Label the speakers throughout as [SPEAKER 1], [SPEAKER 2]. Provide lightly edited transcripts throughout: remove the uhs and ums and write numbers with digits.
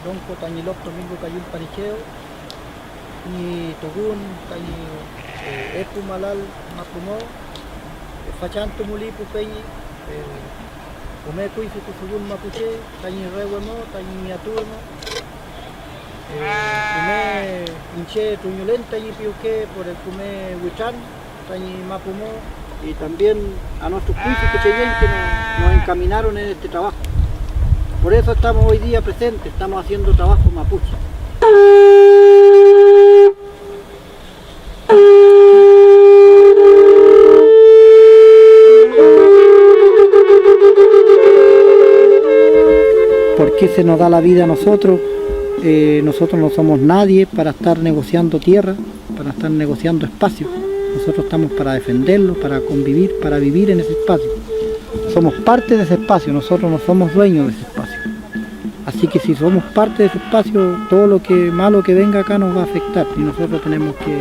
[SPEAKER 1] ronco tañilop domingo cayul paricheo ni togun tañi epu malal mapumo fachanto mulipu pei umeku isu kusugun mapuche tañi rewemo tañi miaturmo kume inche tuñulen tañi piuque por el kume huichán tañi mapumo y también a nuestros juicios que nos encaminaron en este trabajo. Por eso estamos hoy día presentes, estamos haciendo trabajo mapuche. ¿Por qué se nos da la vida a nosotros? Nosotros no somos nadie para estar negociando tierra, para estar negociando espacios. Nosotros estamos para defenderlo, para convivir, para vivir en ese espacio. Somos parte de ese espacio, nosotros no somos dueños de ese espacio. Así que si somos parte de ese espacio, todo lo que malo que venga acá nos va a afectar y nosotros tenemos que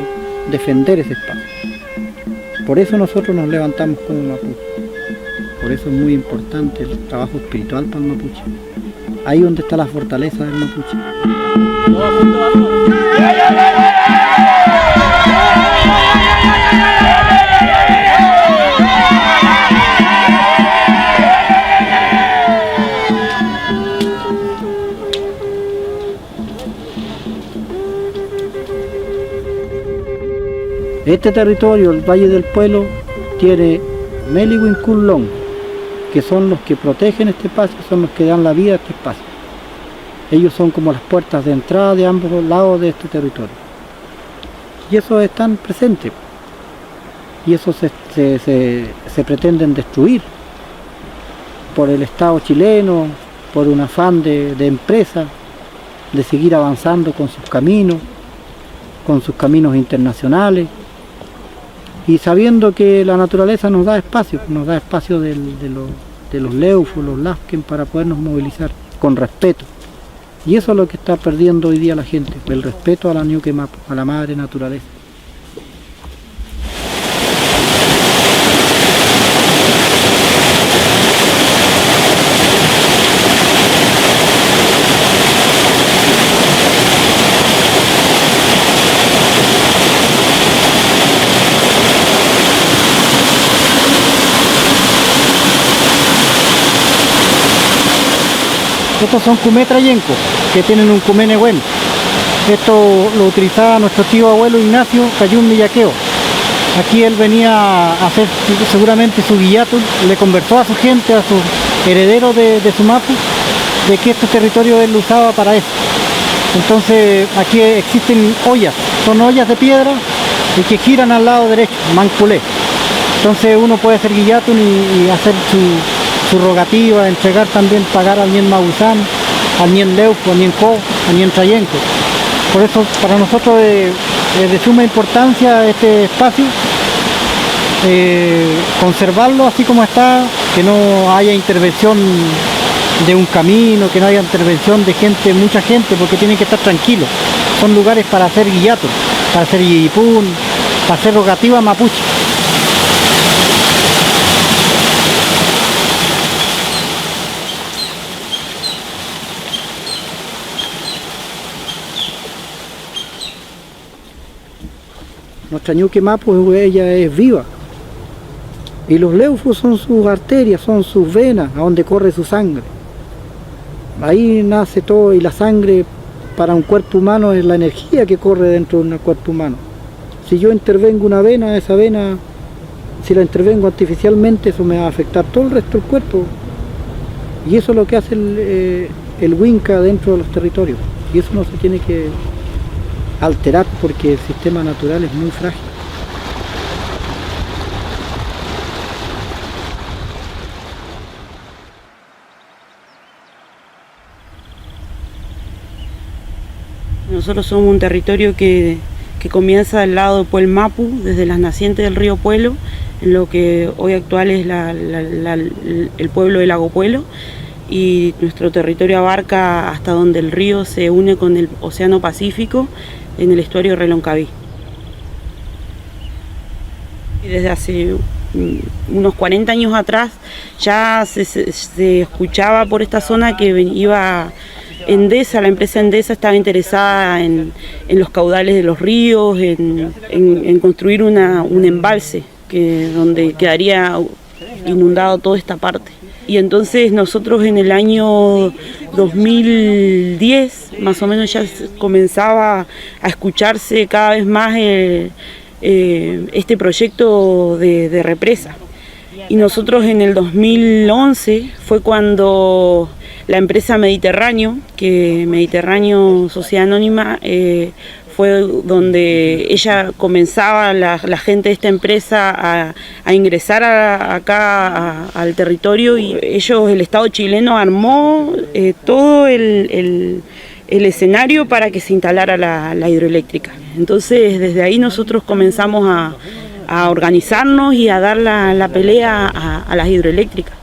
[SPEAKER 1] defender ese espacio. Por eso nosotros nos levantamos como mapuche. Por eso es muy importante el trabajo espiritual para el mapuche. Ahí donde está la fortaleza del mapuche. Este territorio, el Valle del Puelo, tiene Melihuinculón, que son los que protegen este espacio, son los que dan la vida a este espacio. Ellos son como las puertas de entrada de ambos lados de este territorio. Y esos están presentes. Y esos se pretenden destruir por el Estado chileno, por un afán de empresa, de seguir avanzando con sus caminos internacionales. Y sabiendo que la naturaleza nos da espacio de los leufos, los lasken, para podernos movilizar con respeto. Y eso es lo que está perdiendo hoy día la gente, el respeto a la Ñuque Mapu, a la madre naturaleza. Estos son cumé trayenco, que tienen un cumé nehuén. Esto lo utilizaba nuestro tío abuelo Ignacio Cayún Millaqueo. Aquí él venía a hacer seguramente su guillato, le conversó a su gente, a sus herederos de su mapu, de que este territorio él lo usaba para eso. Entonces aquí existen ollas, son ollas de piedra y que giran al lado derecho, manculé. Entonces uno puede hacer guillatun y hacer su rogativa, entregar también, pagar al Nien Mahuizán, al Nien Leuco, al Nien Co, al Nien Trayenco. Por eso para nosotros es de suma importancia este espacio, conservarlo así como está, que no haya intervención de un camino, que no haya intervención de gente, mucha gente, porque tienen que estar tranquilos. Son lugares para hacer guillato, para hacer yipún, para hacer rogativa mapuche. Nuestra Ñuque Mapu, ella es viva. Y los leufos son sus arterias, son sus venas, a donde corre su sangre. Ahí nace todo, y la sangre para un cuerpo humano es la energía que corre dentro de un cuerpo humano. Si yo intervengo una vena, esa vena, si la intervengo artificialmente, eso me va a afectar todo el resto del cuerpo. Y eso es lo que hace el Huinca dentro de los territorios. Y eso no se tiene que alterar porque el sistema natural es muy frágil.
[SPEAKER 2] Nosotros somos un territorio que comienza del lado de Puel Mapu, desde las nacientes del río Puelo, en lo que hoy actual es el pueblo de Lago Puelo, y nuestro territorio abarca hasta donde el río se une con el Océano Pacífico en el estuario Reloncaví. Y desde hace unos 40 años atrás ya se escuchaba por esta zona que iba Endesa, la empresa Endesa estaba interesada en los caudales de los ríos, en construir un embalse donde quedaría inundado toda esta parte. Y entonces nosotros en el año 2010 más o menos ya comenzaba a escucharse cada vez más este proyecto de represa. Y nosotros en el 2011 fue cuando la empresa Mediterráneo Sociedad Anónima, fue donde ella comenzaba, la gente de esta empresa, a ingresar acá al territorio, y el Estado chileno armó todo el escenario para que se instalara la hidroeléctrica. Entonces desde ahí nosotros comenzamos a organizarnos y a dar la pelea a las hidroeléctricas.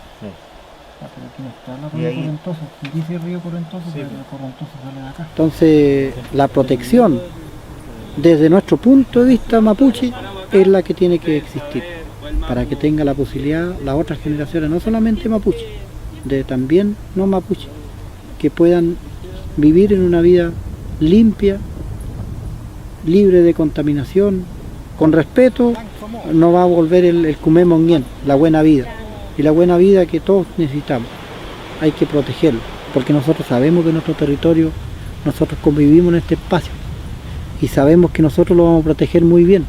[SPEAKER 1] Entonces la protección desde nuestro punto de vista mapuche es la que tiene que existir para que tenga la posibilidad las otras generaciones, no solamente mapuche, de también no mapuche, que puedan vivir en una vida limpia, libre de contaminación, con respeto. No va a volver el Cumemonguén, la buena vida, y la buena vida que todos necesitamos. Hay que protegerlo, porque nosotros sabemos que en nuestro territorio nosotros convivimos en este espacio y sabemos que nosotros lo vamos a proteger muy bien.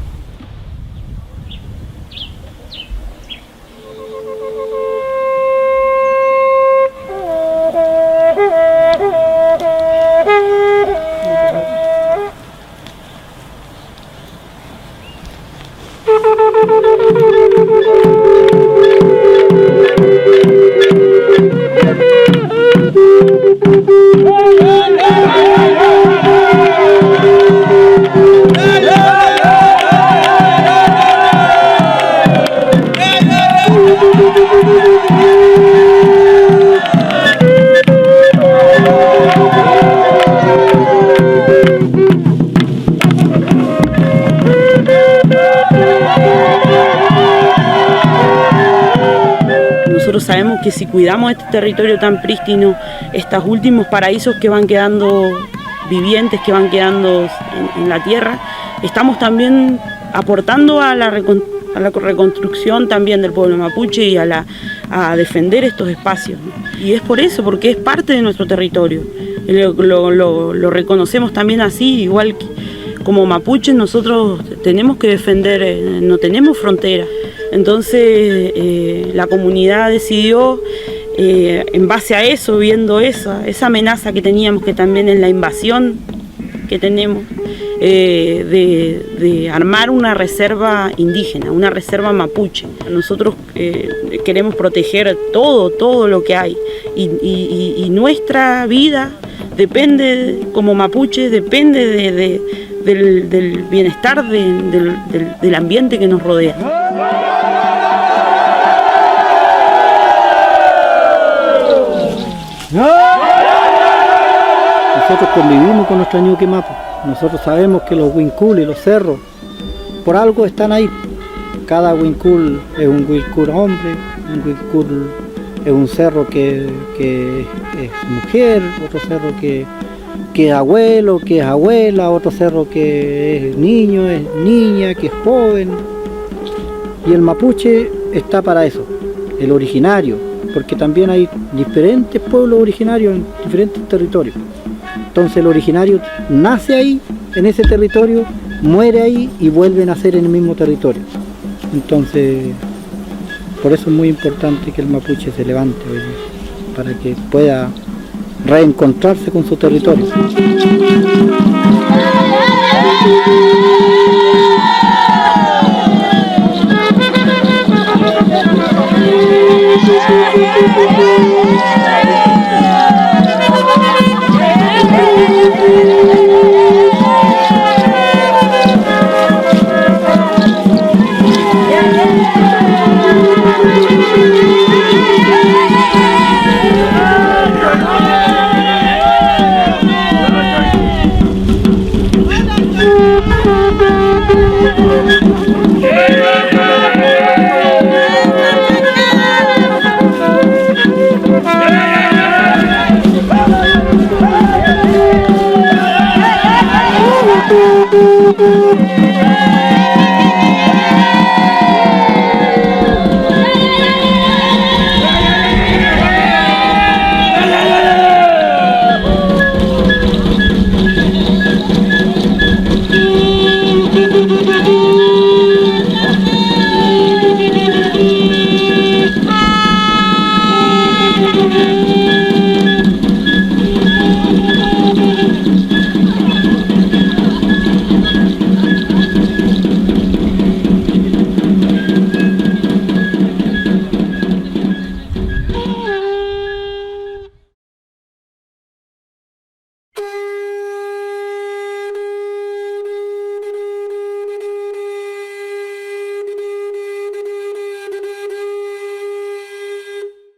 [SPEAKER 2] Nosotros sabemos que si cuidamos este territorio tan prístino, estos últimos paraísos que van quedando vivientes, que van quedando en la tierra, estamos también aportando a la reconstrucción también del pueblo mapuche y a defender estos espacios, ¿no? Y es por eso, porque es parte de nuestro territorio. Lo reconocemos también así, igual que como mapuches nosotros tenemos que defender, no tenemos frontera. Entonces la comunidad decidió, en base a eso, viendo esa amenaza que teníamos, que también es la invasión que tenemos, de armar una reserva indígena, una reserva mapuche. Nosotros queremos proteger todo lo que hay, y nuestra vida depende, como mapuche, depende del bienestar del ambiente que nos rodea.
[SPEAKER 1] Nosotros convivimos con nuestra ñuque mapu. Nosotros sabemos que los huincules, los cerros, por algo están ahí. Cada huincul es un huincul hombre, un huincul es un cerro que es mujer, otro cerro que es abuelo, que es abuela, otro cerro que es niño, es niña, que es joven. Y el mapuche está para eso, el originario, porque también hay diferentes pueblos originarios en diferentes territorios. Entonces el originario nace ahí, en ese territorio, muere ahí y vuelve a nacer en el mismo territorio. Entonces, por eso es muy importante que el mapuche se levante hoy, para que pueda reencontrarse con su territorio.